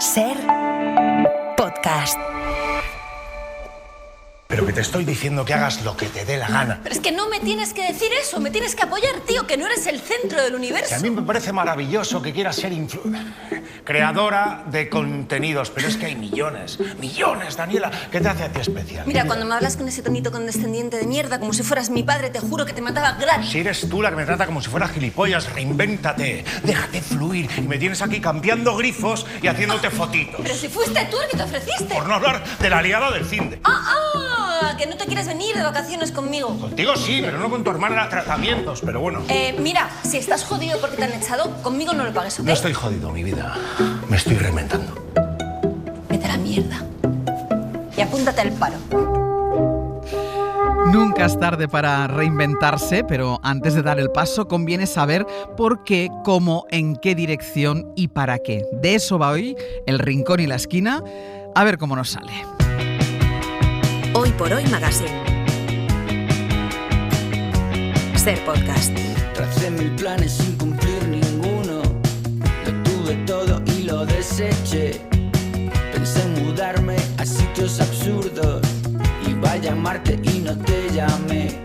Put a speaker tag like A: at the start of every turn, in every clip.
A: Ser podcast.
B: Pero que te estoy diciendo que hagas lo que te dé la gana.
C: Pero es que no me tienes que decir eso, me tienes que apoyar, tío, que no eres el centro del universo.
B: Que a mí me parece maravilloso que quieras ser creadora de contenidos, pero es que hay millones, Daniela. ¿Qué te hace a ti especial?
C: Mira, cuando me hablas con ese tonito condescendiente de mierda, como si fueras mi padre, te juro que te mataba gratis.
B: Si eres tú la que me trata como si fuera gilipollas, reinvéntate, déjate fluir. Y me tienes aquí cambiando grifos y haciéndote fotitos.
C: Pero si fuiste tú el que te ofreciste.
B: Por no hablar de la liada del finde.
C: Que no te quieres venir de vacaciones conmigo.
B: Contigo sí, pero no con tu hermana a tratamientos, pero bueno.
C: Mira, si estás jodido porque te han echado, conmigo no lo pagues, ¿ok?
B: No estoy jodido, mi vida. Me estoy reinventando.
C: Vete a la mierda. Y apúntate al paro.
D: Nunca es tarde para reinventarse, pero antes de dar el paso conviene saber por qué, cómo, en qué dirección y para qué. De eso va hoy el Rincón y la Esquina. A ver cómo nos sale.
A: Hoy por Hoy Magazine. Ser podcast.
E: Tracé 1000 planes sin cumplir ninguno. Lo tuve todo y lo deseché. Pensé en mudarme a sitios absurdos. Iba a llamarte y no te llamé.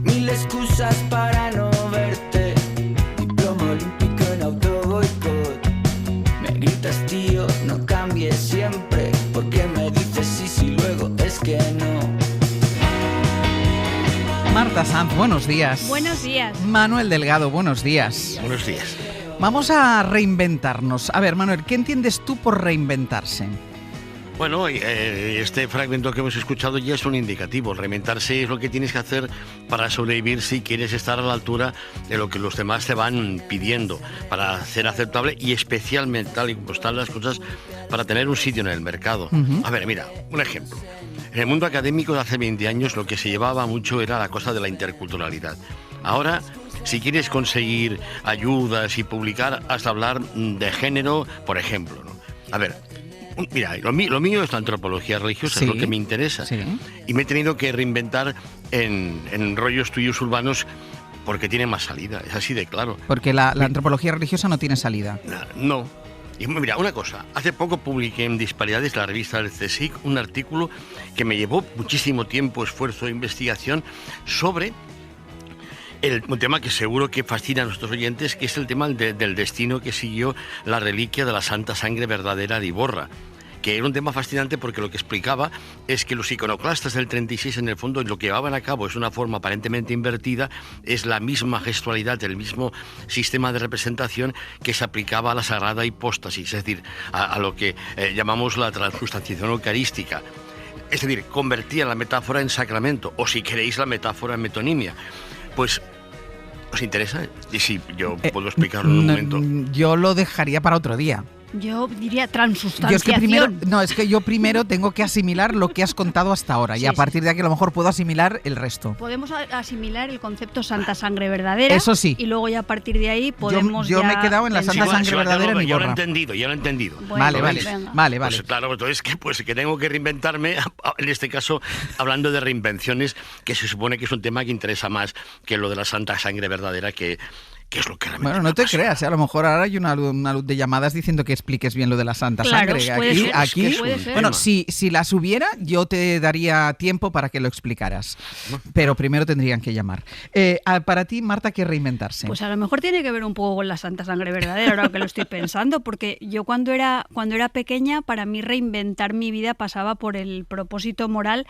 E: 1000 excusas para no verte. Diploma olímpico en autoboicot. Me gritas, tío, no cambies siempre. Porque me dices sí, luego es que no.
D: Marta Sanz, buenos días.
F: Buenos días.
D: Manuel Delgado, buenos días.
B: Buenos días.
D: Vamos a reinventarnos. A ver, Manuel, ¿qué entiendes tú por reinventarse?
G: Bueno, este fragmento que hemos escuchado ya es un indicativo. Reinventarse es lo que tienes que hacer para sobrevivir si quieres estar a la altura de lo que los demás te van pidiendo, para ser aceptable y especialmente, tal y como están las cosas, para tener un sitio en el mercado. A ver, mira, un ejemplo. En el mundo académico de hace 20 años lo que se llevaba mucho era la cosa de la interculturalidad. Ahora, si quieres conseguir ayudas y publicar, has de hablar de género, por ejemplo, ¿no? A ver, mira, lo mío es la antropología religiosa,
D: Sí,
G: es lo que me interesa. Sí. Y me he tenido que reinventar en rollos tuyos urbanos porque tiene más salida, es así de claro.
D: Porque la antropología religiosa no tiene salida.
G: No. Y mira, una cosa, hace poco publiqué en Disparidades, la revista del CSIC, un artículo que me llevó muchísimo tiempo, esfuerzo e investigación sobre un tema que seguro que fascina a nuestros oyentes, que es el tema del destino que siguió la reliquia de la Santa Sangre Verdadera de Iborra, que era un tema fascinante porque lo que explicaba es que los iconoclastas del 36 en el fondo lo que llevaban a cabo es una forma aparentemente invertida, es la misma gestualidad, el mismo sistema de representación que se aplicaba a la sagrada hipóstasis, es decir, a lo que llamamos la transustanciación eucarística. Es decir, convertía la metáfora en sacramento, o si queréis la metáfora en metonimia. Pues, ¿os interesa? Y si yo puedo explicarlo en un momento.
D: Yo lo dejaría para otro día.
F: Yo diría transustanciación.
D: Es que yo primero tengo que asimilar lo que has contado hasta ahora y a partir de aquí a lo mejor puedo asimilar el resto.
F: Podemos asimilar el concepto Santa Sangre Verdadera.
D: Eso sí.
F: Y luego ya a partir de ahí podemos
D: Yo me he quedado en la Santa Sangre Verdadera en Iborra.
G: Ya lo he entendido.
F: Bueno,
D: Vale.
G: Pues claro, entonces que tengo que reinventarme, en este caso hablando de reinvenciones, que se supone que es un tema que interesa más que lo de la Santa Sangre Verdadera, que es lo que realmente.
D: Bueno, no te creas, a lo mejor ahora hay una luz de llamadas diciendo que expliques bien lo de la Santa
F: Claro,
D: Sangre. Aquí,
F: puede ser.
D: Bueno, si las hubiera, yo te daría tiempo para que lo explicaras. Pero primero tendrían que llamar. Para ti, Marta, ¿qué es reinventarse?
F: Pues a lo mejor tiene que ver un poco con la Santa Sangre Verdadera, ahora que lo estoy pensando, porque yo cuando era pequeña, para mí reinventar mi vida pasaba por el propósito moral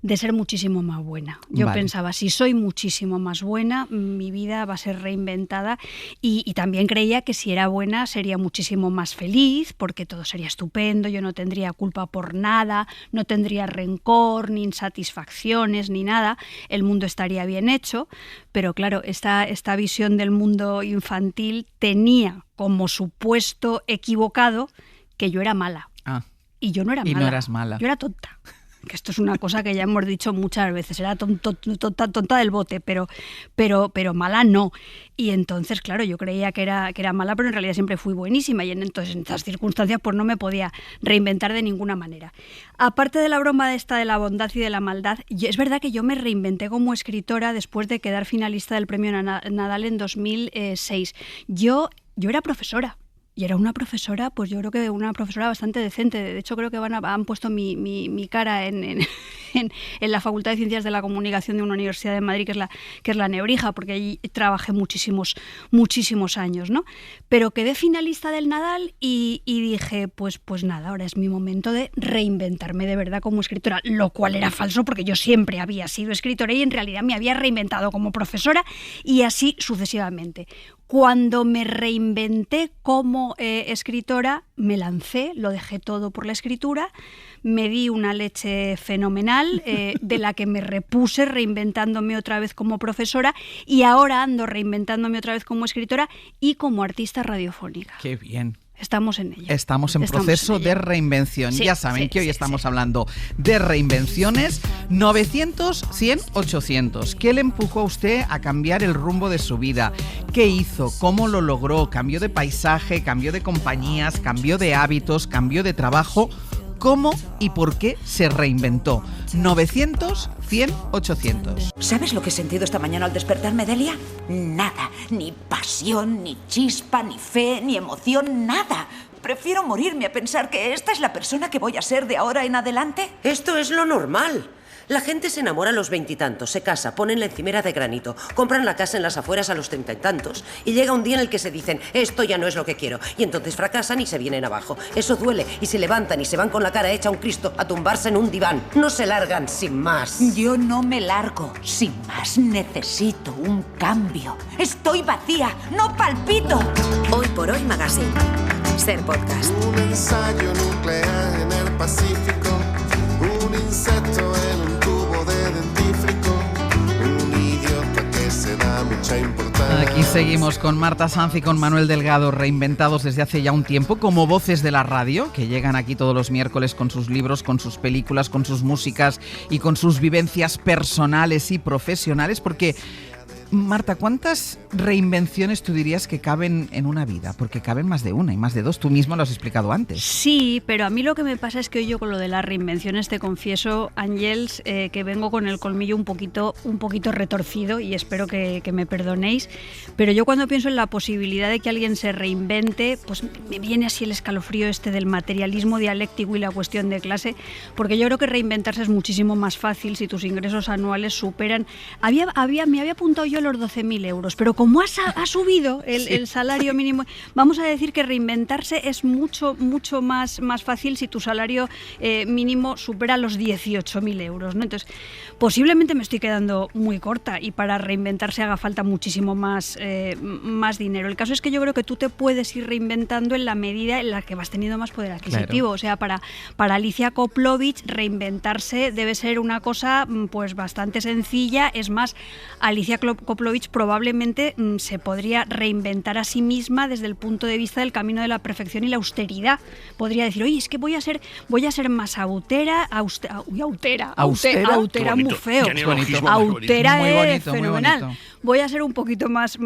F: de ser muchísimo más buena. Yo pensaba, si soy muchísimo más buena, mi vida va a ser reinventada y también creía que si era buena sería muchísimo más feliz porque todo sería estupendo, yo no tendría culpa por nada, no tendría rencor, ni insatisfacciones, ni nada, el mundo estaría bien hecho, pero claro, esta visión del mundo infantil tenía como supuesto equivocado que yo era mala. Y yo no era mala.
D: Y no eras mala.
F: Yo era tonta. Que esto es una cosa que ya hemos dicho muchas veces, era tonta del bote, pero mala no. Y entonces, claro, yo creía que era mala, pero en realidad siempre fui buenísima y entonces en estas circunstancias pues no me podía reinventar de ninguna manera. Aparte de la broma de la bondad y de la maldad, es verdad que yo me reinventé como escritora después de quedar finalista del premio Nadal en 2006. Yo era profesora. Y era una profesora, pues yo creo que una profesora bastante decente. De hecho, creo que han puesto mi cara en la Facultad de Ciencias de la Comunicación de una universidad de Madrid, que es la Nebrija, porque allí trabajé muchísimos años, ¿no? Pero quedé finalista del Nadal y dije, pues nada, ahora es mi momento de reinventarme de verdad como escritora, lo cual era falso porque yo siempre había sido escritora y en realidad me había reinventado como profesora y así sucesivamente. Cuando me reinventé como escritora, me lancé, lo dejé todo por la escritura, me di una leche fenomenal de la que me repuse reinventándome otra vez como profesora y ahora ando reinventándome otra vez como escritora y como artista radiofónica.
D: ¡Qué bien!
F: Estamos en ella.
D: Estamos en proceso de reinvención.
F: Sí,
D: ya saben
F: sí,
D: que hoy
F: sí,
D: estamos
F: sí.
D: hablando de reinvenciones. 900, 100, 800. ¿Qué le empujó a usted a cambiar el rumbo de su vida? ¿Qué hizo? ¿Cómo lo logró? ¿Cambió de paisaje? ¿Cambió de compañías? ¿Cambió de hábitos? ¿Cambió de trabajo? ¿Cómo y por qué se reinventó? 900, 100, 800.
H: ¿Sabes lo que he sentido esta mañana al despertarme, Delia? Nada. Ni pasión, ni chispa, ni fe, ni emoción, nada. Prefiero morirme a pensar que esta es la persona que voy a ser de ahora en adelante.
I: Esto es lo normal. La gente se enamora a los 20 y tantos, se casa, ponen la encimera de granito, compran la casa en las afueras a los 30 y tantos. Y llega un día en el que se dicen, esto ya no es lo que quiero. Y entonces fracasan y se vienen abajo. Eso duele y se levantan y se van con la cara hecha a un Cristo a tumbarse en un diván. No se largan sin más.
H: Yo no me largo sin más. Necesito un cambio. Estoy vacía, no palpito.
A: Hoy por Hoy Magazine. Ser podcast.
J: Un ensayo nuclear en el Pacífico, un insecto en un tubo de dentífrico, un idiota que se da mucha importancia.
D: Aquí seguimos con Marta Sanz y con Manuel Delgado, reinventados desde hace ya un tiempo como voces de la radio, que llegan aquí todos los miércoles con sus libros, con sus películas, con sus músicas y con sus vivencias personales y profesionales, porque... Marta, ¿cuántas reinvenciones tú dirías que caben en una vida? Porque caben más de una y más de dos. Tú mismo lo has explicado antes.
F: Sí, pero a mí lo que me pasa es que yo con lo de las reinvenciones te confieso, Ángels, que vengo con el colmillo un poquito retorcido y espero que me perdonéis. Pero yo cuando pienso en la posibilidad de que alguien se reinvente, pues me viene así el escalofrío este del materialismo dialéctico y la cuestión de clase, porque yo creo que reinventarse es muchísimo más fácil si tus ingresos anuales superan... Me había apuntado yo los 12.000 euros, pero como ha subido el salario mínimo, vamos a decir que reinventarse es mucho más fácil si tu salario mínimo supera los 18.000 euros, ¿no? Entonces, posiblemente me estoy quedando muy corta y para reinventarse haga falta muchísimo más dinero. El caso es que yo creo que tú te puedes ir reinventando en la medida en la que vas teniendo más poder adquisitivo. Claro. O sea, para Alicia Koplovich reinventarse debe ser una cosa pues bastante sencilla. Es más, Alicia Koplovich probablemente se podría reinventar a sí misma desde el punto de vista del camino de la perfección y la austeridad. Podría decir, oye, es que voy a ser más austera, austera muy feo. Austera es fenomenal. Voy a ser un poquito más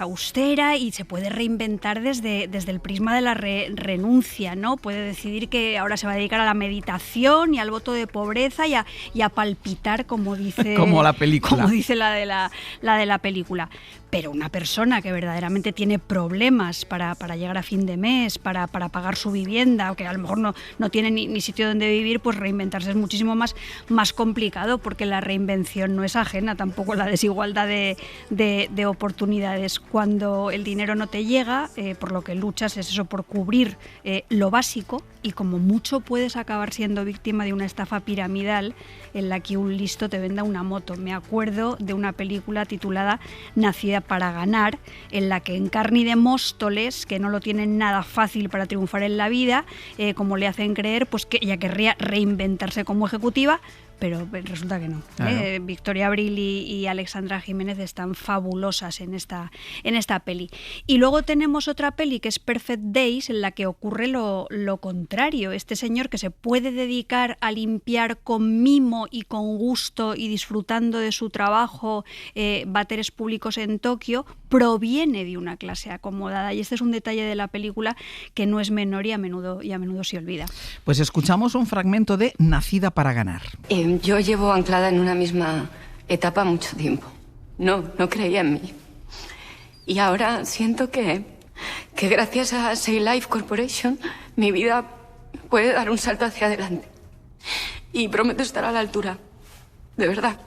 F: austera y se puede reinventar desde el prisma de la renuncia, ¿no? Puede decidir que ahora se va a dedicar a la meditación y al voto de pobreza y a palpitar, como dice
D: como la película.
F: Como dice la de la película. Pero una persona que verdaderamente tiene problemas para llegar a fin de mes, para pagar su vivienda, o que a lo mejor no tiene ni sitio donde vivir, pues reinventarse es muchísimo más complicado, porque la reinvención no es ajena tampoco a la desigualdad de oportunidades. Cuando el dinero no te llega, por lo que luchas es eso, por cubrir lo básico, y como mucho puedes acabar siendo víctima de una estafa piramidal en la que un listo te venda una moto. Me acuerdo de una película titulada Nacida para ganar, en la que Encarni de Móstoles, que no lo tienen nada fácil para triunfar en la vida, como le hacen creer, pues que ella querría reinventarse como ejecutiva, pero resulta que no. Claro. Victoria Abril y Alexandra Jiménez están fabulosas en esta peli. Y luego tenemos otra peli que es Perfect Days, en la que ocurre lo contrario. Este señor que se puede dedicar a limpiar con mimo y con gusto y disfrutando de su trabajo váteres públicos en Tokio, proviene de una clase acomodada. Y este es un detalle de la película que no es menor y a menudo se olvida.
D: Pues escuchamos un fragmento de Nacida para ganar.
K: Yo llevo anclada en una misma etapa mucho tiempo. No creía en mí. Y ahora siento que que gracias a Say Life Corporation mi vida puede dar un salto hacia adelante. Y prometo estar a la altura. De verdad.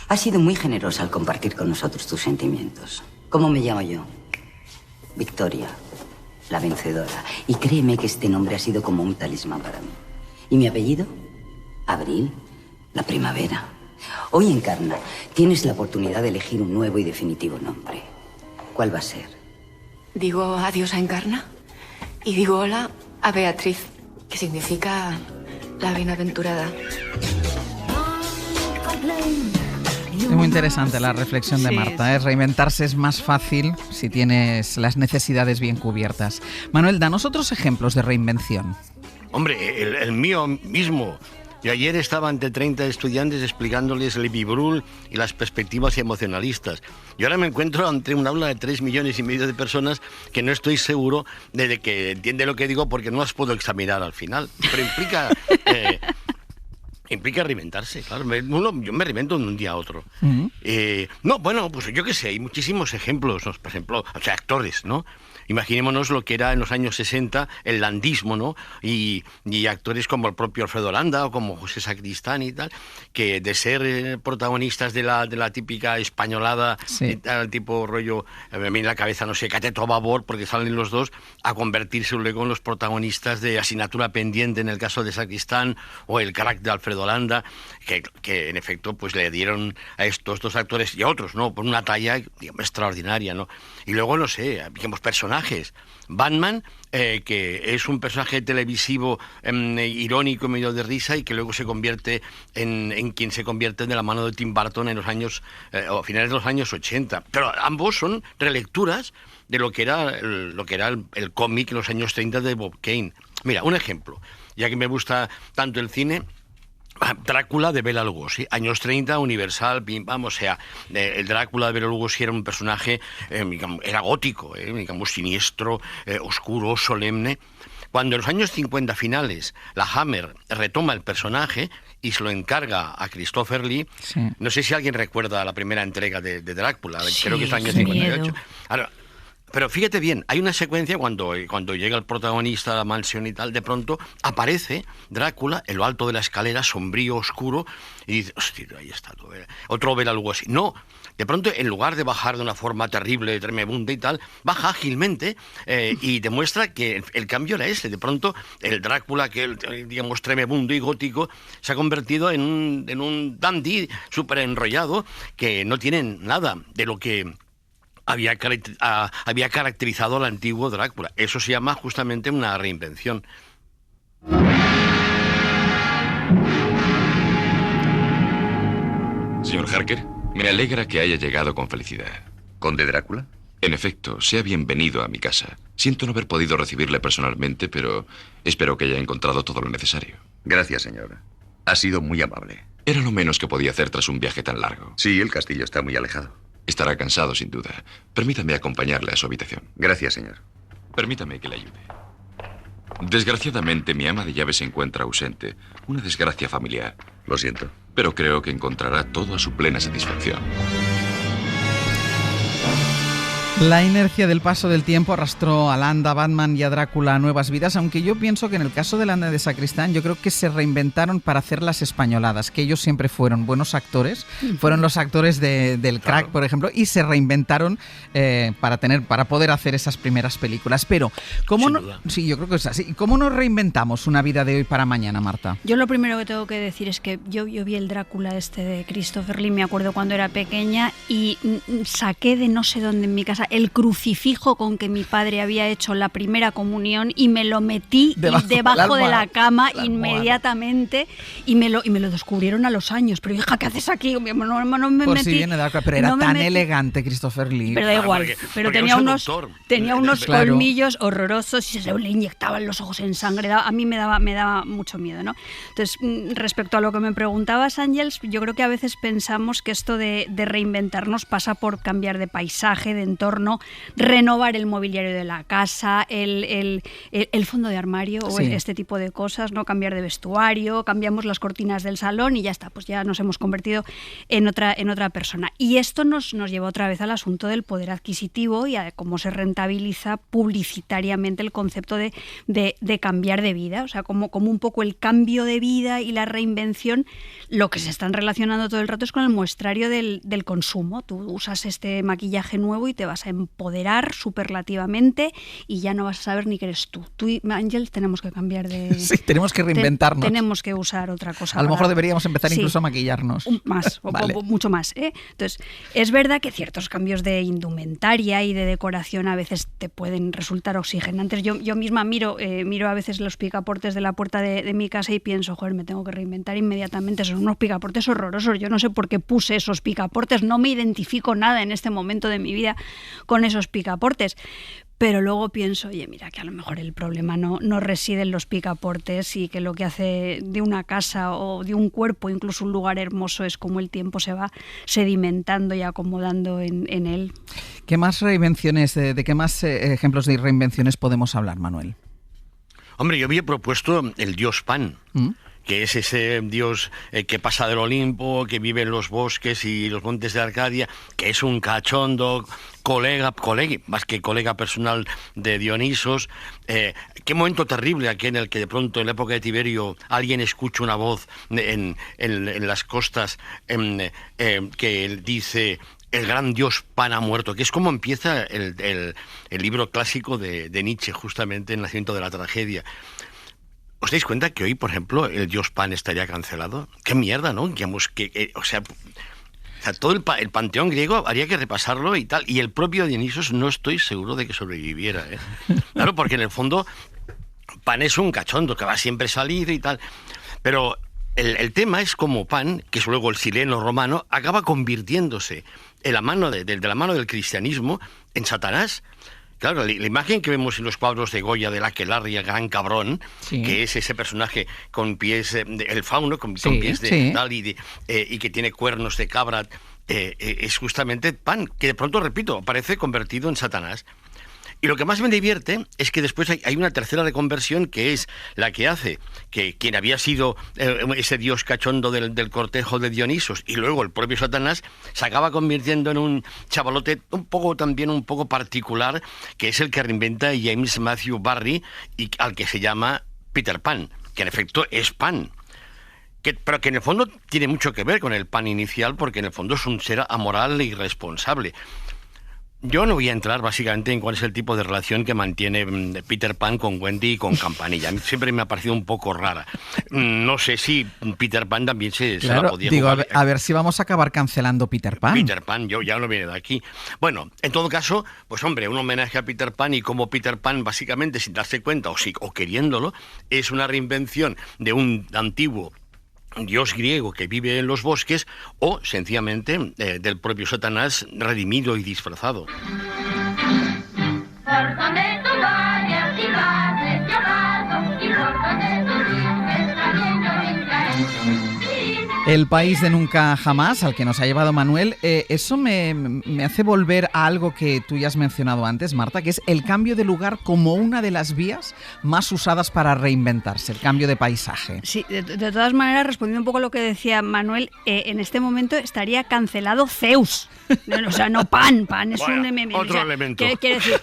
L: Has sido muy generosa al compartir con nosotros tus sentimientos. ¿Cómo me llamo yo? Victoria, la vencedora. Y créeme que este nombre ha sido como un talismán para mí. ¿Y mi apellido? Abril, la primavera. Hoy, Encarna, tienes la oportunidad de elegir un nuevo y definitivo nombre. ¿Cuál va a ser?
K: Digo adiós a Encarna y digo hola a Beatriz, que significa la bienaventurada.
D: Es muy interesante la reflexión de Marta, ¿eh? Reinventarse es más fácil si tienes las necesidades bien cubiertas. Manuel, danos otros ejemplos de reinvención.
G: Hombre, el mío mismo. Yo ayer estaba ante 30 estudiantes explicándoles el Brühl y las perspectivas emocionalistas. Y ahora me encuentro ante un aula de 3,5 millones de personas que no estoy seguro de que entiende lo que digo porque no las puedo examinar al final. Pero implica reinventarse, claro. Yo me reinvento de un día a otro. No, bueno, pues yo qué sé, hay muchísimos ejemplos, ¿no? Por ejemplo, actores, ¿no? Imaginémonos lo que era en los años 60 el landismo, ¿no? Y actores como el propio Alfredo Landa o como José Sacristán y tal, que de ser protagonistas de la típica españolada, tipo rollo, me viene en la cabeza, no sé, Cateto a Babor, porque salen los dos, a convertirse luego en los protagonistas de Asignatura Pendiente en el caso de Sacristán o El Crack de Alfredo Landa, que en efecto pues le dieron a estos dos actores y a otros, ¿no? Por una talla, digamos, extraordinaria, ¿no? Y luego, no sé, digamos, personajes. Batman, que es un personaje televisivo irónico, medio de risa, y que luego se convierte en quien se convierte de la mano de Tim Burton en los años, o a finales de los años 80. Pero ambos son relecturas de lo que era el cómic en los años 30 de Bob Kane. Mira, un ejemplo, ya que me gusta tanto el cine. Drácula de Bela Lugosi, años 30, Universal, vamos, o sea, el Drácula de Bela Lugosi era un personaje, digamos, era gótico, digamos, siniestro, oscuro, solemne. Cuando en los años 50 finales la Hammer retoma el personaje y se lo encarga a Christopher Lee, no sé si alguien recuerda la primera entrega de Drácula, creo que es el año 58. Ahora, pero fíjate bien, hay una secuencia cuando llega el protagonista a la mansión y tal, de pronto aparece Drácula en lo alto de la escalera, sombrío, oscuro, y dice, hostia, ahí está, otro Bela Lugosi. No, de pronto, en lugar de bajar de una forma terrible, tremenda y tal, baja ágilmente y demuestra que el cambio era ese. De pronto, el Drácula, que digamos tremebundo y gótico, se ha convertido en un dandy súper enrollado que no tiene nada de lo que había caracterizado al antiguo Drácula. Eso se llama justamente una reinvención.
M: Señor Harker, me alegra que haya llegado con felicidad.
N: ¿Conde Drácula?
M: En efecto, sea bienvenido a mi casa. Siento no haber podido recibirle personalmente, pero espero que haya encontrado todo lo necesario.
N: Gracias, señor. Ha sido muy amable.
M: Era lo menos que podía hacer tras un viaje tan largo.
N: Sí, el castillo está muy alejado.
M: Estará cansado, sin duda. Permítame acompañarle a su habitación.
N: Gracias, señor.
M: Permítame que le ayude. Desgraciadamente, mi ama de llaves se encuentra ausente. Una desgracia familiar.
N: Lo siento.
M: Pero creo que encontrará todo a su plena satisfacción.
D: La inercia del paso del tiempo arrastró a Landa, Batman y a Drácula a nuevas vidas, aunque yo pienso que en el caso de Landa y de Sacristán yo creo que se reinventaron para hacer las españoladas, que ellos siempre fueron buenos actores, fueron los actores del Crack, por ejemplo, y se reinventaron para poder hacer esas primeras películas. Pero, ¿cómo no? Sí, yo creo que es así. ¿Cómo nos reinventamos una vida de hoy para mañana, Marta?
F: Yo lo primero que tengo que decir es que yo vi el Drácula de Christopher Lee, me acuerdo cuando era pequeña, y saqué de no sé dónde en mi casa el crucifijo con que mi padre había hecho la primera comunión y me lo metí debajo de la cama inmediatamente y me lo descubrieron a los años. Pero hija, ¿qué haces aquí? No me
D: Por
F: metí.
D: Si viene Drácula, pero era tan elegante Christopher Lee.
F: Pero da igual, pero tenía unos colmillos horrorosos y se le inyectaban los ojos en sangre. A mí me daba mucho miedo, ¿no? Entonces, respecto a lo que me preguntabas, Ángels, yo creo que a veces pensamos que esto de reinventarnos pasa por cambiar de paisaje, de entorno, entorno, renovar el mobiliario de la casa, el fondo de armario o este tipo de cosas, ¿no? Cambiar de vestuario, cambiamos las cortinas del salón y ya está, pues ya nos hemos convertido en otra persona. Y esto nos lleva otra vez al asunto del poder adquisitivo y a cómo se rentabiliza publicitariamente el concepto de cambiar de vida, o sea, como un poco el cambio de vida y la reinvención, lo que se están relacionando todo el rato es con el muestrario del consumo. Tú usas este maquillaje nuevo y te vas a empoderar superlativamente y ya no vas a saber ni qué eres tú. Tú y Ángel tenemos que cambiar de...
D: Sí, tenemos que reinventarnos.
F: Tenemos que usar otra cosa.
D: A lo mejor deberíamos empezar incluso a maquillarnos.
F: Más,
D: vale.
F: o mucho más. Entonces, es verdad que ciertos cambios de indumentaria y de decoración a veces te pueden resultar oxigenantes. Yo misma miro a veces los picaportes de la puerta de mi casa y pienso, joder, me tengo que reinventar inmediatamente. Son unos picaportes horrorosos. Yo no sé por qué puse esos picaportes. No me identifico nada en este momento de mi vida con esos picaportes. Pero luego pienso, oye, mira, que a lo mejor el problema no reside en los picaportes y que lo que hace de una casa o de un cuerpo, incluso un lugar hermoso, es como el tiempo se va sedimentando y acomodando en él.
D: ¿Qué más reinvenciones, de qué más ejemplos de reinvenciones podemos hablar, Manuel?
G: Hombre, yo había propuesto el dios Pan. Que es ese dios que pasa del Olimpo, que vive en los bosques y los montes de Arcadia, que es un cachondo, colega, más que colega personal de Dionisos. Qué momento terrible aquel en el que de pronto, en la época de Tiberio, alguien escucha una voz en las costas que dice... El gran dios Pan ha muerto, que es como empieza el libro clásico de Nietzsche, justamente, El nacimiento de la tragedia. ¿Os dais cuenta que hoy, por ejemplo, el dios Pan estaría cancelado? ¡Qué mierda!, ¿no? Digamos que, o sea, todo el panteón griego habría que repasarlo y tal. Y el propio Dionisos no estoy seguro de que sobreviviera, ¿eh? Claro, porque en el fondo Pan es un cachondo que va siempre salido y tal. Pero el tema es como Pan, que es luego el sileno romano, acaba convirtiéndose de la mano del cristianismo en Satanás. Claro, la imagen que vemos en los cuadros de Goya del aquelarre, el gran cabrón, que es ese personaje con pies, el fauno, con pies de tal y que tiene cuernos de cabra, es justamente Pan, que de pronto, repito, aparece convertido en Satanás. Y lo que más me divierte es que después hay una tercera reconversión, que es la que hace que quien había sido ese dios cachondo del cortejo de Dionisos y luego el propio Satanás se acaba convirtiendo en un chavalote un poco particular, que es el que reinventa James Matthew Barrie y al que se llama Peter Pan, que en efecto es Pan. Pero que en el fondo tiene mucho que ver con el Pan inicial, porque en el fondo es un ser amoral e irresponsable. Yo no voy a entrar básicamente en cuál es el tipo de relación que mantiene Peter Pan con Wendy y con Campanilla. A mí siempre me ha parecido un poco rara. No sé si Peter Pan también se la podía jugar.
D: A ver si vamos a acabar cancelando Peter Pan.
G: Peter Pan, yo ya no viene de aquí. Bueno, en todo caso, pues hombre, un homenaje a Peter Pan, y como Peter Pan, básicamente, sin darse cuenta o queriéndolo, es una reinvención de un antiguo dios griego que vive en los bosques, o sencillamente del propio Satanás redimido y disfrazado.
O: Por donde tú vayas y vas despiadado, y por donde tú ríes, está bien yo
D: El país de nunca jamás, al que nos ha llevado Manuel, eso me hace volver a algo que tú ya has mencionado antes, Marta, que es el cambio de lugar como una de las vías más usadas para reinventarse, el cambio de paisaje.
F: Sí, de todas maneras, respondiendo un poco a lo que decía Manuel, en este momento estaría cancelado Zeus. O sea, no Pan es un
G: otro elemento.
F: Quiere decir,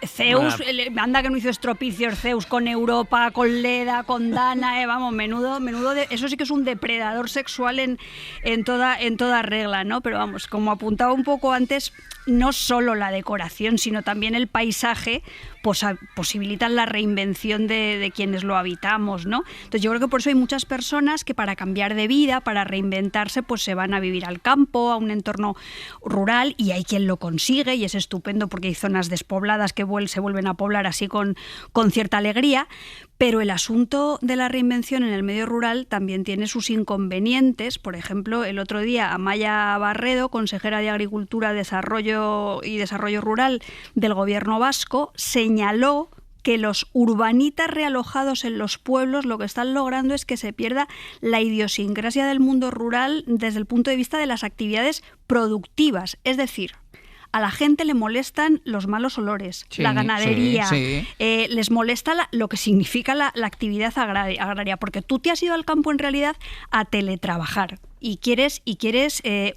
F: Zeus, anda que no hizo estropicios Zeus con Europa, con Leda, con Dana, vamos, menudo eso sí que es un depredador sexual en toda regla, ¿no? Pero vamos, como apuntaba un poco antes, no solo la decoración, sino también el paisaje posibilitan la reinvención de quienes lo habitamos, ¿no? Entonces yo creo que por eso hay muchas personas que para cambiar de vida, para reinventarse, pues se van a vivir al campo, a un entorno rural, y hay quien lo consigue y es estupendo porque hay zonas despobladas que se vuelven a poblar así con cierta alegría, pero el asunto de la reinvención en el medio rural también tiene sus inconvenientes. Por ejemplo, el otro día Amaya Barredo, consejera de Agricultura, Desarrollo Rural del Gobierno vasco, señaló que los urbanitas realojados en los pueblos lo que están logrando es que se pierda la idiosincrasia del mundo rural desde el punto de vista de las actividades productivas. Es decir, A la gente le molestan los malos olores,
D: Sí,
F: la ganadería,
D: sí.
F: les molesta lo que significa la actividad agraria, porque tú te has ido al campo en realidad a teletrabajar. Y quieres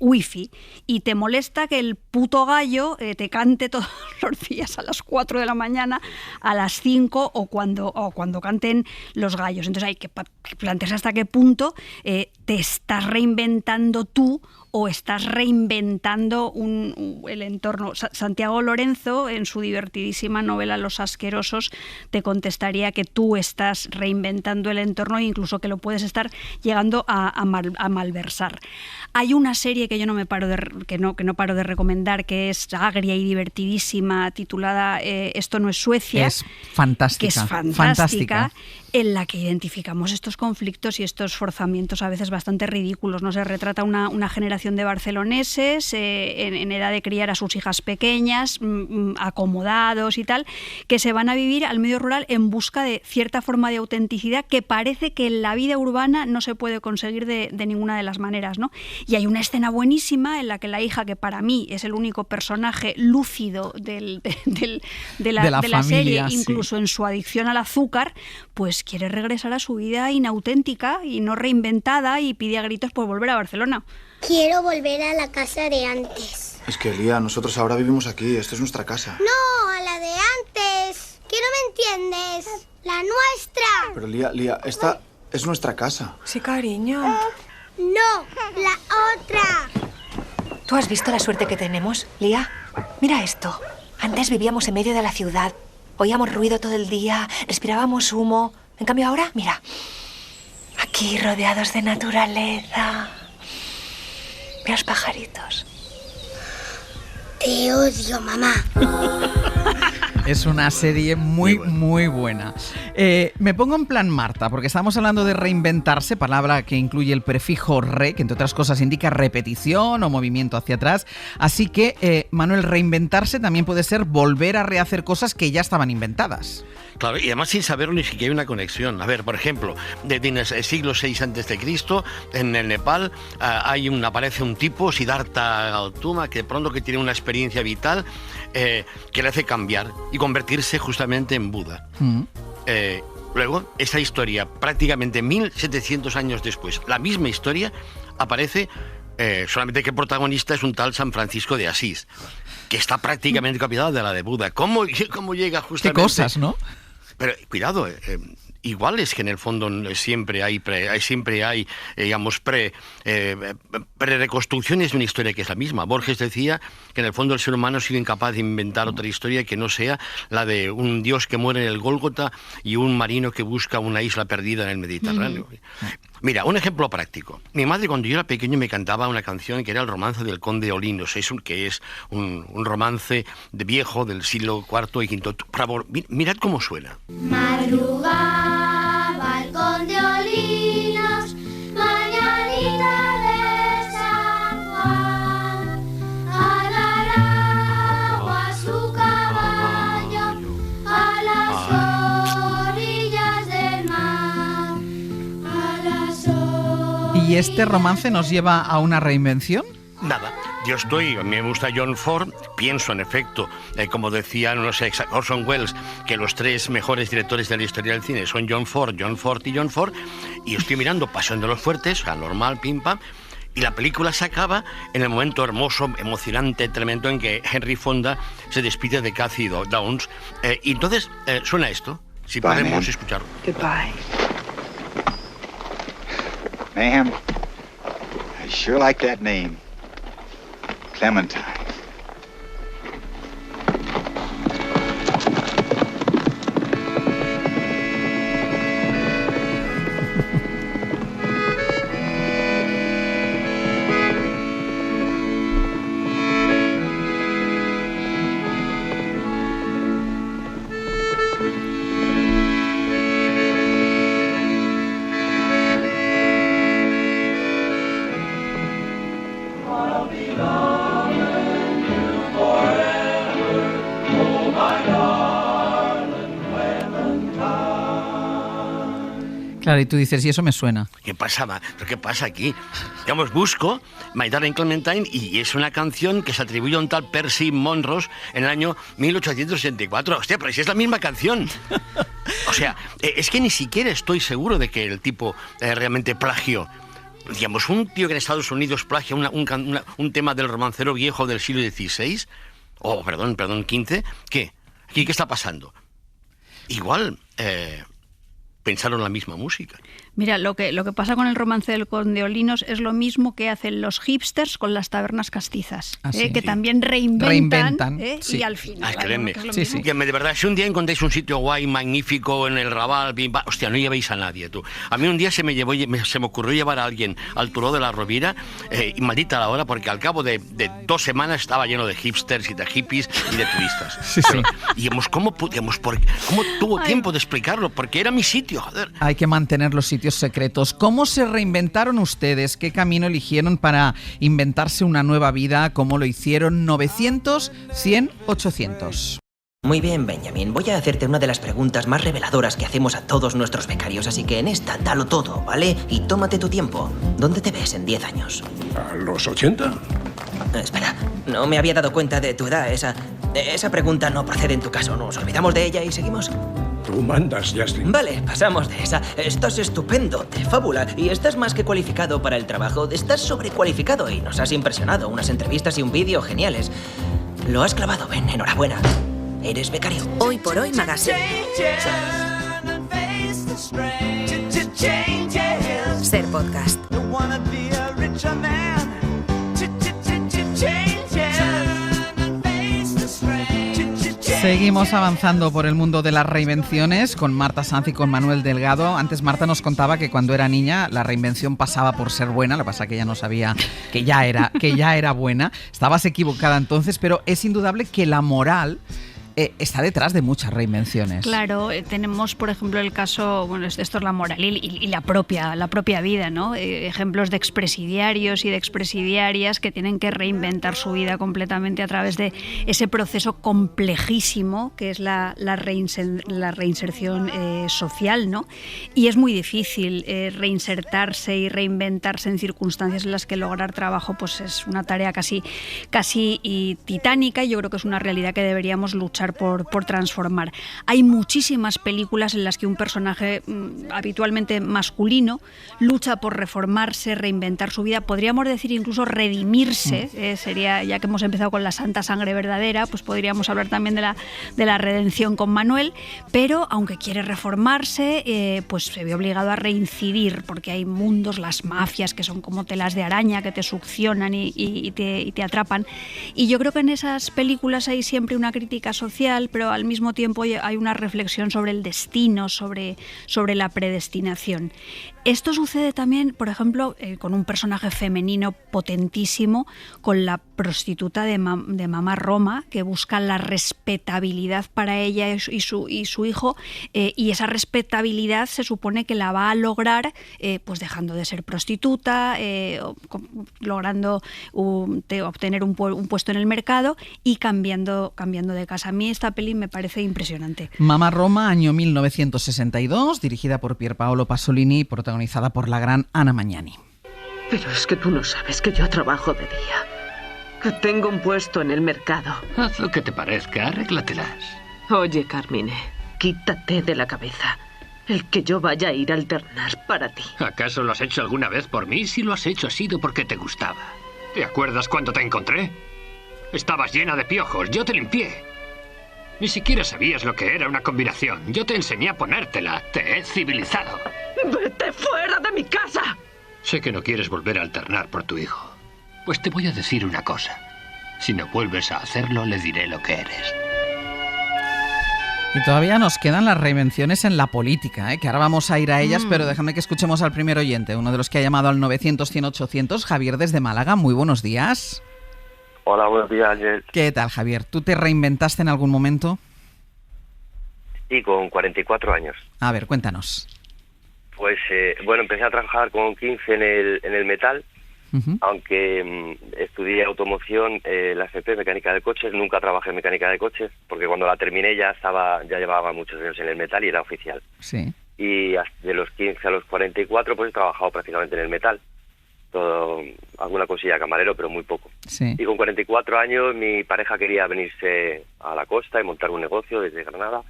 F: wifi, y te molesta que el puto gallo te cante todos los días a las 4 de la mañana, a las 5 o cuando canten los gallos. Entonces hay que plantearse hasta qué punto te estás reinventando tú o estás reinventando el entorno. Santiago Lorenzo, en su divertidísima novela Los asquerosos, te contestaría que tú estás reinventando el entorno e incluso que lo puedes estar llegando a malversar. Hay una serie que yo no paro de recomendar, que es agria y divertidísima, titulada Esto no es Suecia.
D: Es fantástica.
F: Que es fantástica. En la que identificamos estos conflictos y estos forzamientos a veces bastante ridículos. ¿No? Se retrata una generación de barceloneses en edad de criar a sus hijas pequeñas, acomodados y tal, que se van a vivir al medio rural en busca de cierta forma de autenticidad que parece que en la vida urbana no se puede conseguir de ninguna de las maneras, ¿no? Y hay una escena buenísima en la que la hija, que para mí es el único personaje lúcido de la
D: familia,
F: serie,
D: sí.
F: incluso en su adicción al azúcar, pues quiere regresar a su vida inauténtica y no reinventada y pide a gritos por volver a Barcelona.
P: Quiero volver a la casa de antes.
Q: Es que, Lía, nosotros ahora vivimos aquí. Esto es nuestra casa.
P: No, a la de antes. ¿Qué no me entiendes? La nuestra.
Q: Pero, Lía, esta es nuestra casa.
R: Sí, cariño.
P: No, la otra.
R: ¿Tú has visto la suerte que tenemos, Lía? Mira esto. Antes vivíamos en medio de la ciudad. Oíamos ruido todo el día, respirábamos humo. En cambio ahora, mira, aquí rodeados de naturaleza. Mira los pajaritos.
P: Te odio, mamá.
D: Es una serie muy buena. Me pongo en plan Marta, porque estamos hablando de reinventarse, palabra que incluye el prefijo re, que entre otras cosas indica repetición o movimiento hacia atrás. Así que, Manuel, reinventarse también puede ser volver a rehacer cosas que ya estaban inventadas.
G: Claro, y además sin saber ni siquiera hay una conexión. A ver, por ejemplo, en el siglo VI a.C., en el Nepal, aparece un tipo, Siddhartha Gautama, que de pronto que tiene una experiencia vital que le hace cambiar y convertirse justamente en Buda. Luego, esa historia, prácticamente 1700 años después, la misma historia aparece, solamente que el protagonista es un tal San Francisco de Asís, que está prácticamente copiado de la de Buda. ¿Cómo llega justamente?
D: Qué cosas, ¿no?
G: Pero cuidado, igual es que en el fondo siempre hay digamos, pre-reconstrucciones de una historia que es la misma. Borges decía que en el fondo el ser humano ha sido incapaz de inventar otra historia que no sea la de un dios que muere en el Gólgota y un marino que busca una isla perdida en el Mediterráneo. Mira, un ejemplo práctico. Mi madre, cuando yo era pequeño, me cantaba una canción que era el romance del Conde Olinos, que es un romance viejo del siglo IV y V. Por favor, mirad cómo suena.
O: Madrugaba el Conde Olinos, mañanita de San Juan, al arao a su caballo, a las orillas del mar, a las orillas.
D: ¿Y este romance nos lleva a una reinvención?
G: Nada. A mí me gusta John Ford, pienso en efecto, como decía, no sé, Orson Welles, que los tres mejores directores de la historia del cine son John Ford, y estoy mirando Pasión de los Fuertes, o sea, normal, pim pam, y la película se acaba en el momento hermoso, emocionante, tremendo en que Henry Fonda se despide de Cathy Downs, y entonces suena esto, si
Q: Bye,
G: podemos
Q: ma'am.
G: escucharlo.
R: Goodbye.
S: Ma'am, I sure like that name. Clementine.
D: Claro, y tú dices, y eso me suena.
G: ¿Qué pasaba? ¿Pero qué pasa aquí? Digamos, busco My Darling Clementine y es una canción que se atribuye a un tal Percy Monrose en el año 1864. Hostia, pero si es la misma canción. O sea, es que ni siquiera estoy seguro de que el tipo realmente plagió. Digamos, un tío que en Estados Unidos plagia un tema del romancero viejo del siglo XVI, perdón, XV, ¿qué? ¿Aquí qué está pasando? Igual pensaron la misma música.
F: Mira, lo que pasa con el romance del Conde Olinos es lo mismo que hacen los hipsters con las tabernas castizas, que también reinventan
D: sí.
F: y al final...
G: Créeme,
F: sí.
G: Que de verdad, si un día encontráis un sitio guay, magnífico, en el Raval, hostia, no llevéis a nadie, tú. A mí un día se me ocurrió llevar a alguien al Turó de la Rovira, y maldita la hora, porque al cabo de 2 semanas estaba lleno de hipsters y de hippies y de turistas.
D: Sí.
G: Y digamos, ¿cómo tuvo tiempo de explicarlo? Porque era mi sitio, joder.
D: Hay que mantener los sitios secretos. ¿Cómo se reinventaron ustedes? ¿Qué camino eligieron para inventarse una nueva vida? ¿Cómo lo hicieron? 900, 100, 800.
T: Muy bien, Benjamin. Voy a hacerte una de las preguntas más reveladoras que hacemos a todos nuestros becarios, así que en esta dalo todo, ¿vale? Y tómate tu tiempo. ¿Dónde te ves en 10 años?
U: ¿A los 80?
T: Espera, no me había dado cuenta de tu edad. Esa pregunta no procede en tu caso. Nos olvidamos de ella y seguimos.
U: Tú mandas, Justin.
T: Vale, pasamos de esa. Estás estupendo, de fábula, y estás más que cualificado para el trabajo. Estás sobrecualificado y nos has impresionado. Unas entrevistas y un vídeo geniales. Lo has clavado, Ben. Enhorabuena. Eres becario.
A: Hoy por Hoy Magazine. Ser podcast.
D: Seguimos avanzando por el mundo de las reinvenciones con Marta Sanz y con Manuel Delgado. Antes Marta nos contaba que cuando era niña la reinvención pasaba por ser buena, lo que pasa es que ella no sabía que ya era buena. Estabas equivocada entonces, pero es indudable que la moral está detrás de muchas reinvenciones.
F: Claro, tenemos, por ejemplo, el caso, bueno, esto es la moral y la propia vida, ¿no? Ejemplos de expresidiarios y de expresidiarias que tienen que reinventar su vida completamente a través de ese proceso complejísimo que es la reinserción social, ¿no? Y es muy difícil reinsertarse y reinventarse en circunstancias en las que lograr trabajo pues es una tarea casi titánica, y yo creo que es una realidad que deberíamos luchar por transformar. Hay muchísimas películas en las que un personaje habitualmente masculino lucha por reformarse, reinventar su vida, podríamos decir incluso redimirse, sería, ya que hemos empezado con la santa sangre verdadera, pues podríamos hablar también de la redención con Manuel, pero aunque quiere reformarse, pues se ve obligado a reincidir, porque hay mundos, las mafias, que son como telas de araña que te succionan y te atrapan, y yo creo que en esas películas hay siempre una crítica social, pero al mismo tiempo hay una reflexión sobre el destino, sobre la predestinación. Esto sucede también, por ejemplo, con un personaje femenino potentísimo, con la prostituta de Mamá Roma, que busca la respetabilidad para ella y su hijo, y esa respetabilidad se supone que la va a lograr pues dejando de ser prostituta, logrando obtener un puesto en el mercado y cambiando de casa. A mí esta peli me parece impresionante.
D: Mamá Roma, año 1962, dirigida por Pierpaolo Pasolini, protagonizada por la gran Ana Magnani.
V: Pero es que tú no sabes que yo trabajo de día, que tengo un puesto en el mercado.
W: Haz lo que te parezca, arréglatelas.
V: Oye, Carmine, quítate de la cabeza el que yo vaya a ir a alternar para ti.
W: ¿Acaso lo has hecho alguna vez por mí? Si lo has hecho ha sido porque te gustaba. ¿Te acuerdas cuando te encontré? Estabas llena de piojos, yo te limpié. Ni siquiera sabías lo que era una combinación. Yo te enseñé a ponértela. Te he civilizado.
V: ¡Vete fuera de mi casa!
W: Sé que no quieres volver a alternar por tu hijo. Pues te voy a decir una cosa. Si no vuelves a hacerlo, le diré lo que eres.
D: Y todavía nos quedan las reinvenciones en la política, que ahora vamos a ir a ellas, pero déjame que escuchemos al primer oyente, uno de los que ha llamado al 900-100-800, Javier desde Málaga. Muy buenos días.
X: Hola, buenos días, Ángel.
D: ¿Qué tal, Javier? ¿Tú te reinventaste en algún momento?
X: Sí, con 44 años.
D: A ver, cuéntanos.
X: Pues, bueno, empecé a trabajar con 15 en el metal, aunque estudié automoción, la FP, mecánica de coches. Nunca trabajé en mecánica de coches, porque cuando la terminé ya llevaba muchos años en el metal y era oficial.
D: Sí.
X: y de los 15 a los 44 pues he trabajado prácticamente en el metal. Todo, alguna cosilla de camarero, pero muy poco.
D: Sí.
X: Y con 44 años mi pareja quería venirse a la costa y montar un negocio desde Granada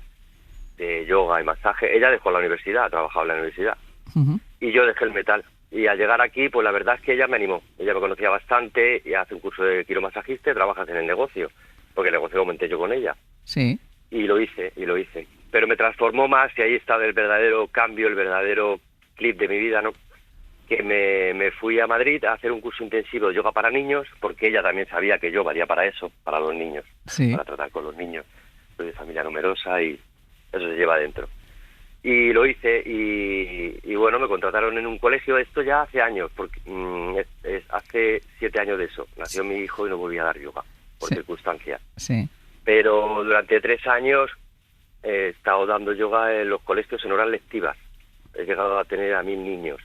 X: de yoga y masaje. Ella dejó la universidad, trabajaba en la universidad. Y yo dejé el metal. Y al llegar aquí, pues la verdad es que ella me animó. Ella me conocía bastante y hace un curso de quiromasajista y trabajas en el negocio. Porque el negocio lo monté yo con ella.
D: Sí.
X: Y lo hice. Pero me transformó más y ahí está el verdadero cambio, el verdadero clip de mi vida, ¿no? Que me fui a Madrid a hacer un curso intensivo de yoga para niños, porque ella también sabía que yo valía para eso, para los niños, para tratar con los niños. Soy de familia numerosa y eso se lleva adentro. Y lo hice y bueno, me contrataron en un colegio, esto ya hace años, porque hace 7 años de eso. Nació mi hijo y no volví a dar yoga, por circunstancias.
D: Sí.
X: Pero durante 3 años he estado dando yoga en los colegios en horas lectivas. He llegado a tener a 1000 niños.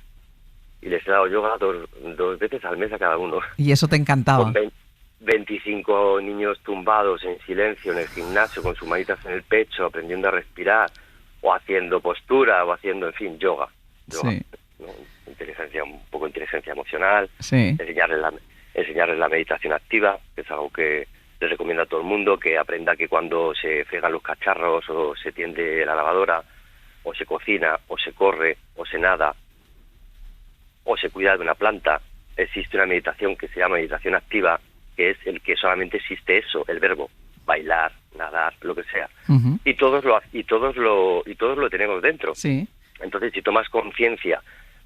X: Y les he dado yoga dos veces al mes a cada uno.
D: Y eso te encantaba.
X: Con 25 niños tumbados en silencio en el gimnasio, con sus manitas en el pecho, aprendiendo a respirar, o haciendo postura, o haciendo, en fin, yoga.
D: Sí.
X: ¿No? Un poco de inteligencia emocional,
D: sí.
X: enseñarles la meditación activa, que es algo que les recomiendo a todo el mundo, que aprenda que cuando se fregan los cacharros, o se tiende la lavadora, o se cocina, o se corre, o se nada, o se cuida de una planta, existe una meditación que se llama meditación activa, que es el que solamente existe eso, el verbo, bailar, nadar, lo que sea. Y todos lo tenemos dentro.
D: Sí.
X: Entonces, si tomas conciencia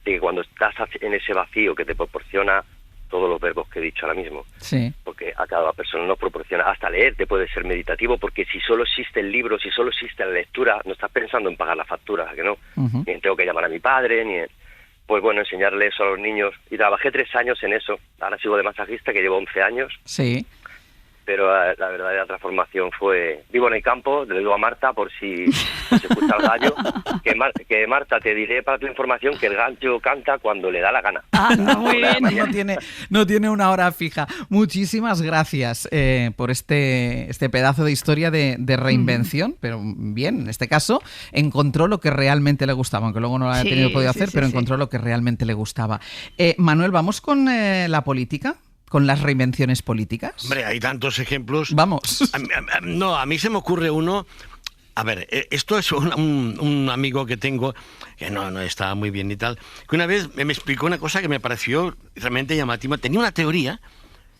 X: de que cuando estás en ese vacío que te proporciona todos los verbos que he dicho ahora mismo, porque a cada persona nos proporciona, hasta leer te puede ser meditativo, porque si solo existe el libro, si solo existe la lectura, no estás pensando en pagar la factura, ¿a que no? Ni en tengo que llamar a mi padre, ni en... Pues bueno, enseñarle eso a los niños. Y trabajé 3 años en eso. Ahora sigo de masajista, que llevo 11 años.
D: Sí.
X: Pero la verdadera transformación fue... Vivo en el campo, le digo a Marta, por si se escucha el gallo, que Marta, te diré para tu información que el gallo canta cuando le da la gana.
D: Muy bien. No tiene una hora fija. Muchísimas gracias por este pedazo de historia de reinvención. Pero bien, en este caso, encontró lo que realmente le gustaba, aunque luego no lo haya podido hacer, pero encontró lo que realmente le gustaba. Manuel, ¿vamos con la política? ¿Con las reinvenciones políticas?
G: Hombre, hay tantos ejemplos.
D: Vamos.
G: A mí se me ocurre uno. A ver, esto es un amigo que tengo, que no está muy bien y tal, que una vez me explicó una cosa que me pareció realmente llamativa. Tenía una teoría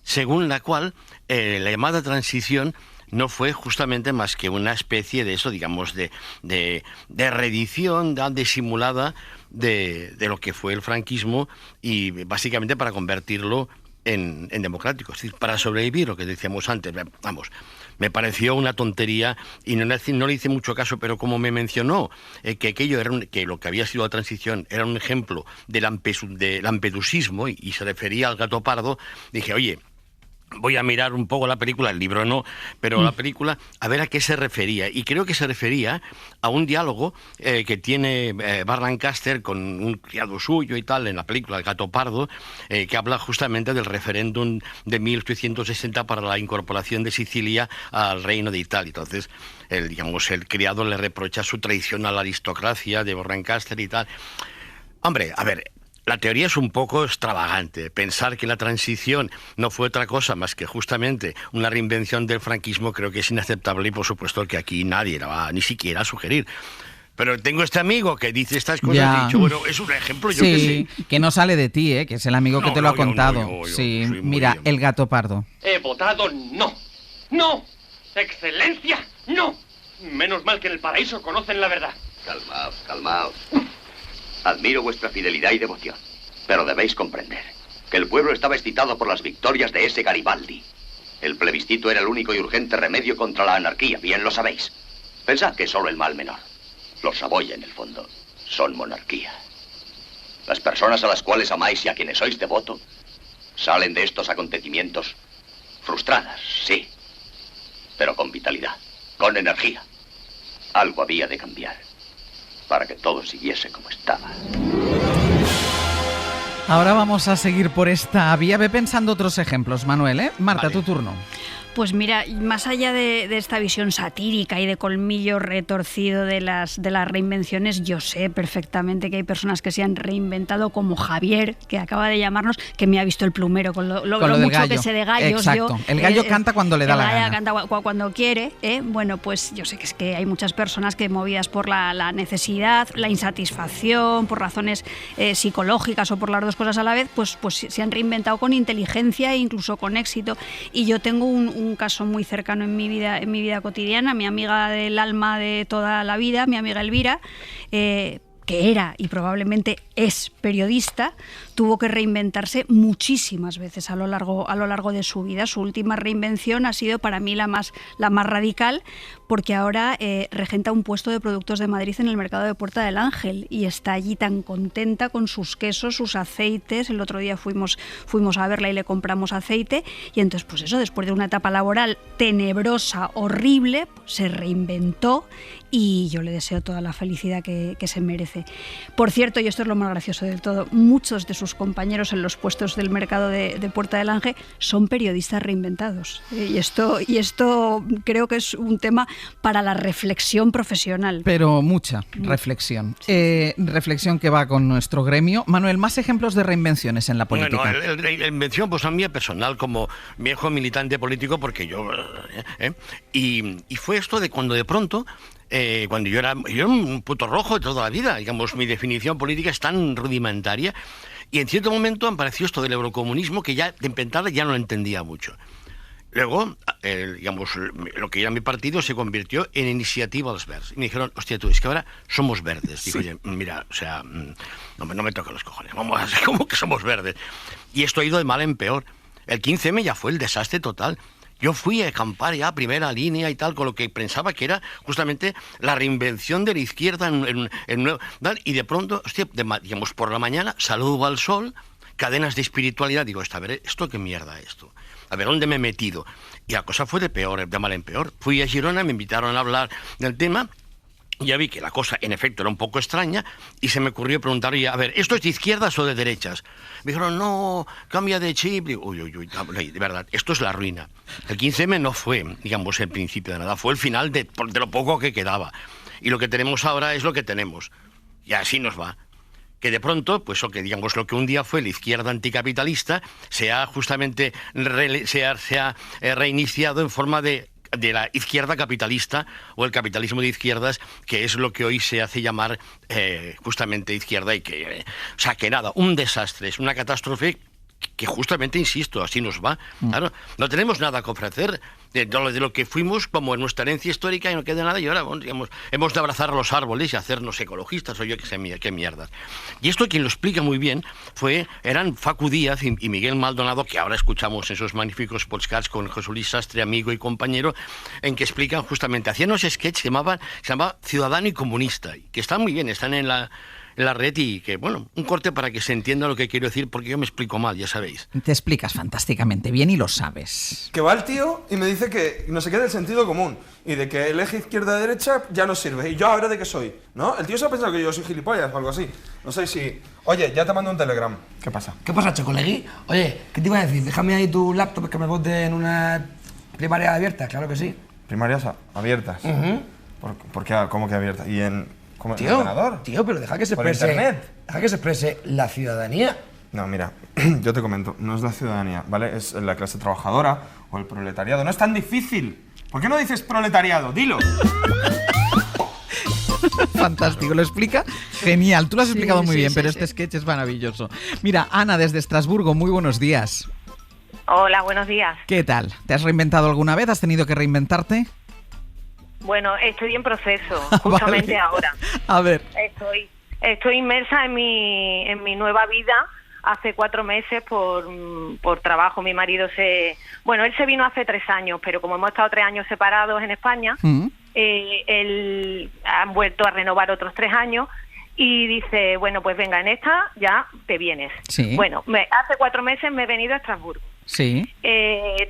G: según la cual la llamada transición no fue justamente más que una especie de eso, digamos, de reedición disimulada de lo que fue el franquismo, y básicamente para convertirlo en democrático, es decir, para sobrevivir, lo que decíamos antes. Vamos, me pareció una tontería y no le hice mucho caso, pero como me mencionó que aquello era que lo que había sido la transición era un ejemplo de lampedusismo y se refería al gato pardo, dije, oye, voy a mirar un poco la película, el libro no, pero la película, a ver a qué se refería. Y creo que se refería a un diálogo que tiene Burt Lancaster con un criado suyo y tal, en la película El gato pardo, que habla justamente del referéndum de 1860 para la incorporación de Sicilia al Reino de Italia. Entonces, el criado le reprocha su traición a la aristocracia de Burt Lancaster y tal. Hombre, a ver, la teoría es un poco extravagante. Pensar que la transición no fue otra cosa más que justamente una reinvención del franquismo creo que es inaceptable, y por supuesto que aquí nadie la va ni siquiera a sugerir. Pero tengo este amigo que dice estas cosas y he dicho, bueno, es un ejemplo, yo que sé.
D: Que no sale de ti, que es el amigo que te lo ha contado. Mira, el gato pardo.
B: He votado no. ¡No! ¡Excelencia! ¡No! Menos mal que en el paraíso conocen la verdad.
C: Calmaos, calmaos. Admiro vuestra fidelidad y devoción, pero debéis comprender que el pueblo estaba excitado por las victorias de ese Garibaldi. El plebiscito era el único y urgente remedio contra la anarquía, bien lo sabéis. Pensad que es solo el mal menor. Los Saboya, en el fondo, son monarquía. Las personas a las cuales amáis y a quienes sois devoto salen de estos acontecimientos frustradas, sí, pero con vitalidad, con energía. Algo había de cambiar para que todo siguiese como estaba.
D: Ahora vamos a seguir por esta vía. Ve pensando otros ejemplos, Manuel, ¿eh? Marta, tu turno.
F: Pues mira, más allá de esta visión satírica y de colmillo retorcido de las reinvenciones, yo sé perfectamente que hay personas que se han reinventado, como Javier, que acaba de llamarnos, que me ha visto el plumero con lo mucho
D: gallo.
F: que sé de gallos.
D: Exacto. El gallo canta cuando le da la gana.
F: Canta cuando quiere. Bueno, pues yo sé que es que hay muchas personas que, movidas por la necesidad, la insatisfacción, por razones psicológicas o por las dos cosas a la vez, pues se han reinventado con inteligencia e incluso con éxito. Y yo tengo un caso muy cercano en mi vida cotidiana. Mi amiga del alma de toda la vida, mi amiga Elvira, que era y probablemente es periodista, tuvo que reinventarse muchísimas veces a lo largo de su vida. Su última reinvención ha sido para mí la más radical, porque ahora regenta un puesto de productos de Madrid en el mercado de Puerta del Ángel y está allí tan contenta con sus quesos, sus aceites. El otro día fuimos a verla y le compramos aceite, y entonces pues eso, después de una etapa laboral tenebrosa, horrible, pues se reinventó, y yo le deseo toda la felicidad que se merece. Por cierto, y esto es lo más gracioso del todo, muchos de sus compañeros en los puestos del mercado de Puerta del Ángel son periodistas reinventados. Y esto creo que es un tema para la reflexión profesional.
D: Pero mucha reflexión. Sí. Reflexión que va con nuestro gremio. Manuel, más ejemplos de reinvenciones en la política.
G: Bueno, la invención, pues a mí personal, como viejo militante político, porque yo... Y fue esto de cuando de pronto... cuando yo era un puto rojo de toda la vida, digamos, mi definición política es tan rudimentaria, y en cierto momento apareció esto del eurocomunismo que ya de inventada ya no lo entendía mucho. Luego, digamos, lo que era mi partido se convirtió en Iniciativa dels Verds. Y me dijeron, hostia, tú, es que ahora somos verdes. Digo, oye, mira, o sea, no me toques los cojones, vamos a hacer como que somos verdes. Y esto ha ido de mal en peor. El 15M ya fue el desastre total. Yo fui a acampar ya a primera línea y tal, con lo que pensaba que era justamente la reinvención de la izquierda y de pronto, hostia, digamos, por la mañana, saludo al sol, cadenas de espiritualidad, digo, a ver, ¿esto qué mierda es esto? A ver, ¿dónde me he metido? Y la cosa fue de mal en peor. Fui a Girona, me invitaron a hablar del tema. Ya vi que la cosa, en efecto, era un poco extraña y se me ocurrió preguntar, a ver, ¿esto es de izquierdas o de derechas? Me dijeron, no, cambia de chip. Digo, uy, de verdad, esto es la ruina. El 15M no fue, digamos, el principio de nada, fue el final de lo poco que quedaba. Y lo que tenemos ahora es lo que tenemos. Y así nos va. Que de pronto, pues lo que un día fue la izquierda anticapitalista, se ha justamente reiniciado en forma de la izquierda capitalista o el capitalismo de izquierdas, que es lo que hoy se hace llamar justamente izquierda, y que, o sea, que nada, un desastre, es una catástrofe que justamente, insisto, así nos va. Claro, no tenemos nada que ofrecer de lo que fuimos como en nuestra herencia histórica y no queda nada, y ahora, bueno, digamos, hemos de abrazar a los árboles y hacernos ecologistas o yo qué sé, qué mierdas. Y esto quien lo explica muy bien eran Facu Díaz y Miguel Maldonado, que ahora escuchamos en esos magníficos podcasts con José Luis Sastre, amigo y compañero, en que explican justamente, hacían unos sketches que se llamaba Ciudadano y Comunista, que están muy bien, están en la red, y que, bueno, un corte para que se entienda lo que quiero decir, porque yo me explico mal, ya sabéis.
D: Te explicas fantásticamente bien y lo sabes.
E: Que va el tío y me dice que no se queda el sentido común y de que el eje izquierda-derecha ya no sirve. ¿Y yo ahora de qué soy? ¿No? El tío se ha pensado que yo soy gilipollas o algo así. No sé si... Oye, ya te mando un telegram. ¿Qué pasa?
H: ¿Qué pasa, Chocolegui? Oye, ¿qué te iba a decir? Déjame ahí tu laptop que me vote en una primaria abierta, claro que sí.
E: ¿Primarias abiertas? ¿Por qué? ¿Cómo que abiertas? ¿Y en...? ¿Como
H: tío, ordenador? Tío, pero deja que se exprese... ¿Por internet? Deja que se exprese la ciudadanía.
E: No, mira, yo te comento, no es la ciudadanía, ¿vale? Es la clase trabajadora o el proletariado. No es tan difícil. ¿Por qué no dices proletariado? Dilo.
D: Fantástico, lo explica genial. Tú lo has explicado muy bien, pero este sketch es maravilloso. Mira, Ana, desde Estrasburgo, muy buenos días.
I: Hola, buenos días.
D: ¿Qué tal? ¿Te has reinventado alguna vez? ¿Has tenido que reinventarte?
I: Bueno, estoy en proceso, justamente ahora.
D: A ver.
I: Estoy inmersa en mi nueva vida. Hace 4 meses por trabajo. Mi marido él se vino hace 3 años, pero como hemos estado 3 años separados en España, él han vuelto a renovar otros 3 años y dice, bueno, pues venga, en esta ya te vienes.
D: Sí.
I: Bueno, hace 4 meses me he venido a Estrasburgo.
D: Sí.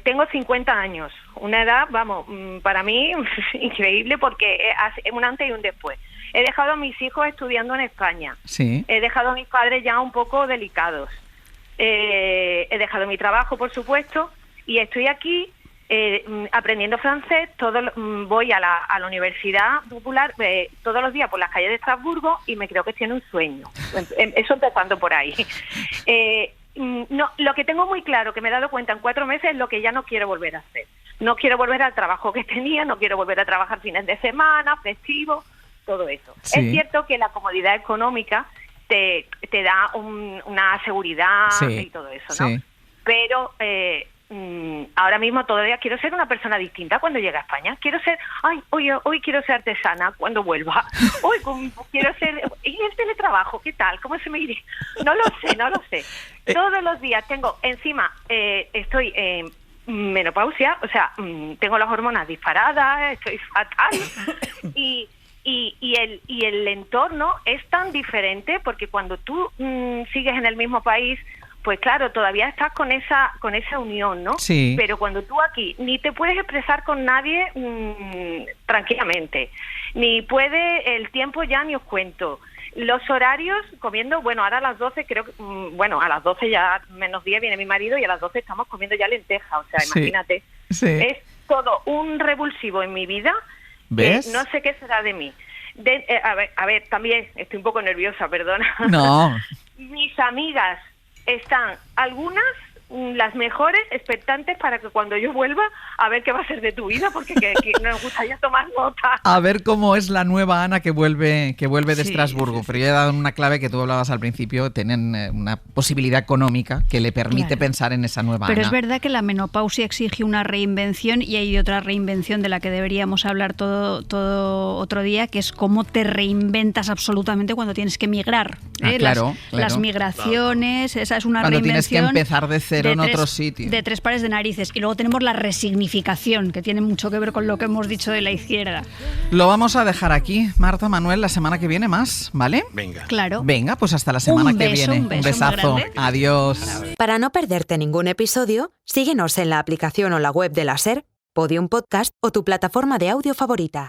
I: Tengo 50 años, una edad, vamos, para mí increíble, porque es un antes y un después. He dejado a mis hijos estudiando en España.
D: Sí.
I: He dejado a mis padres ya un poco delicados. He dejado mi trabajo, por supuesto, y estoy aquí aprendiendo francés, voy a la Universidad Popular todos los días por las calles de Estrasburgo y me creo que tiene un sueño. Eso empezando por ahí. No, lo que tengo muy claro, que me he dado cuenta en 4 meses, es lo que ya no quiero volver a hacer. No quiero volver al trabajo que tenía, no quiero volver a trabajar fines de semana, festivos, todo eso.
D: Sí.
I: Es cierto que la comodidad económica te da una seguridad y todo eso, ¿no?
D: Sí.
I: Pero ahora mismo todavía quiero ser una persona distinta cuando llegue a España. Quiero ser, hoy quiero ser artesana cuando vuelva. Hoy quiero ser, ¿y el teletrabajo? ¿Qué tal? ¿Cómo se me irá? No lo sé. Todos los días tengo, encima, estoy en menopausia, o sea, tengo las hormonas disparadas, estoy fatal y el entorno es tan diferente porque cuando tú sigues en el mismo país, pues claro, todavía estás con esa unión, ¿no?
D: Sí.
I: Pero cuando tú aquí ni te puedes expresar con nadie tranquilamente, ni puede el tiempo ya ni os cuento. Los horarios, comiendo, bueno, ahora a las 12 creo que, a las 12 ya menos 10 viene mi marido y a las 12 estamos comiendo ya lenteja, o sea,
D: Sí.
I: imagínate.
D: Sí.
I: Es todo un revulsivo en mi vida.
D: ¿Ves?
I: No sé qué será de mí. A ver, también estoy un poco nerviosa, perdona.
D: No.
I: Mis amigas están, algunas, las mejores, expectantes para que cuando yo vuelva, a ver qué va a ser de tu vida, porque que nos gustaría tomar nota.
D: A ver cómo es la nueva Ana que vuelve de
F: Sí,
D: Estrasburgo. Pero yo he dado una clave que tú hablabas al principio, tienen una posibilidad económica que le permite
F: Claro.
D: pensar en esa nueva
F: Pero
D: Ana.
F: es verdad que la menopausia exige una reinvención y hay otra reinvención de la que deberíamos hablar todo otro día, que es cómo te reinventas absolutamente cuando tienes que migrar.
D: Claro,
F: Las migraciones, esa es una
D: Cuando tienes que
F: reinvención.
D: empezar de cero en otro sitio.
F: De 3 pares de narices. Y luego tenemos la resignificación, que tiene mucho que ver con lo que hemos dicho de la izquierda.
D: Lo vamos a dejar aquí, Marta, Manuel, la semana que viene más, ¿vale?
G: Venga.
F: Claro.
D: Venga, pues hasta la semana
F: Un
D: que
F: beso,
D: viene.
F: un beso muy
D: besazo.
F: grande.
D: Adiós.
A: Para no perderte ningún episodio, síguenos en la aplicación o la web de la SER, Podium Podcast o tu plataforma de audio favorita.